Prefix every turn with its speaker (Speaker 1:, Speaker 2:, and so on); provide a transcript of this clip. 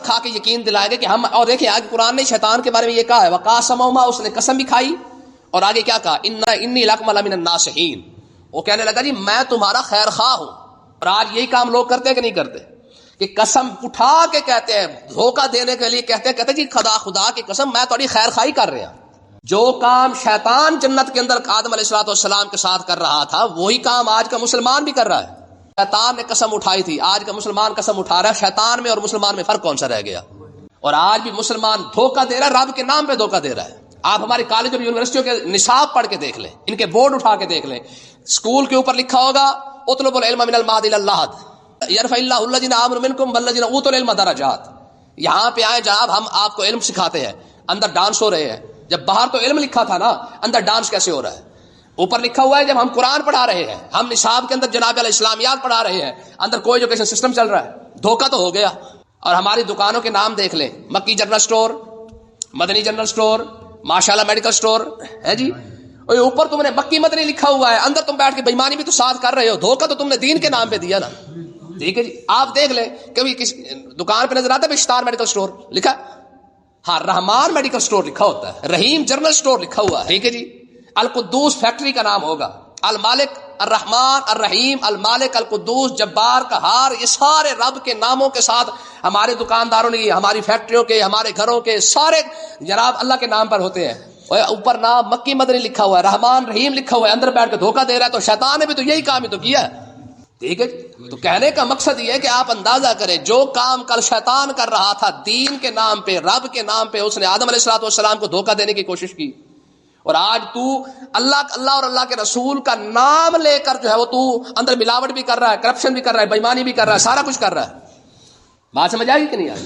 Speaker 1: کھا کے یقین دلائیں گے کہ ہم. اور دیکھیں آگے قرآن نے شیطان کے بارے میں یہ کہا ہے وقاسمہما، اس نے قسم بھی کھائی، اور آگے کیا کہا انی لکم لمن الناصحین، وہ کہنے لگا جی میں تمہارا خیر خواہ ہوں. اور آج یہی کام لوگ کرتے ہیں کہ نہیں کرتے کہ قسم اٹھا کے کہتے ہیں، دھوکہ دینے کے لیے کہتے ہیں جی خدا کی قسم میں تھوڑی خیر خواہی کر رہا. جو کام شیطان جنت کے اندر آدم علیہ السلام کے ساتھ کر رہا تھا وہی کام آج کا مسلمان بھی کر رہا ہے. شیطان نے قسم اٹھائی تھی، آج کا مسلمان قسم اٹھا رہا ہے. شیطان میں اور مسلمان میں فرق کون سا رہ گیا؟ اور آج بھی مسلمان دھوکہ دے رہا ہے، رب کے نام پہ دھوکہ دے رہا ہے. آپ ہمارے کالج اور یونیورسٹیوں کے نصاب پڑھ کے دیکھ لیں، ان کے بورڈ اٹھا کے دیکھ لیں، اسکول کے اوپر لکھا ہوگا اطلبوا العلم من المہد الى اللحد یرفع اللہ الذین آمنوا منکم والذین اوتوا العلم درجات. یہاں پہ آئے جناب، ہم آپ کو علم سکھاتے ہیں، اندر ڈانس ہو رہے ہیں. جب باہر تو علم لکھا تھا نا، اندر ڈانس کیسے ہو رہا ہے؟ اوپر لکھا ہوا ہے جب ہم قرآن پڑھا رہے ہیں، ہم نصاب کے اندر جناب الاسلامیات پڑھا رہے ہیں، اندر کوئی ایجوکیشن سسٹم چل رہا ہے. دھوکہ تو ہو گیا. اور ہماری دکانوں کے نام دیکھ لیں، مکی جنرل سٹور، مدنی جنرل سٹور، ماشاءاللہ میڈیکل سٹور ہے جی. اور اوپر تم نے مکی مدنی لکھا ہوا ہے، اندر تم بیٹھ کے بےمانی بھی تو ساتھ کر رہے ہو. دھوکہ تو تم نے دین کے نام پہ دیا نا. ٹھیک ہے جی. آپ دیکھ لیں کبھی کس دکان پہ نظر آتا ہے اشتار میڈیکل سٹور لکھا، ہاں رحمان میڈیکل سٹور لکھا ہوتا ہے، رحیم جنرل سٹور لکھا ہوا ہے. ٹھیک ہے جی. القدوس فیکٹری کا نام ہوگا، المالک الرحمان الرحیم المالک القدوس جبار قہار، یہ سارے رب کے ناموں کے ساتھ ہمارے دکانداروں نے، ہماری فیکٹریوں کے، ہمارے گھروں کے سارے جناب اللہ کے نام پر ہوتے ہیں. اوپر نام مکی مدنی لکھا ہوا ہے، رحمان رحیم لکھا ہوا ہے، اندر بیٹھ کے دھوکہ دے رہا ہے. تو شیطان نے بھی تو یہی کام ہی تو کیا ہے. ٹھیک ہے. تو کہنے کا مقصد یہ ہے کہ آپ اندازہ کریں جو کام کل شیطان کر رہا تھا دین کے نام پہ، رب کے نام پہ، اس نے آدم علیہ السلام کو دھوکہ دینے کی کوشش کی. اور آج تو اللہ اور اللہ کے رسول کا نام لے کر جو ہے وہ تو اندر ملاوٹ بھی کر رہا ہے، کرپشن بھی کر رہا ہے، بےایمانی بھی کر رہا ہے، سارا کچھ کر رہا ہے. بات سمجھ آئی کہ نہیں آئی؟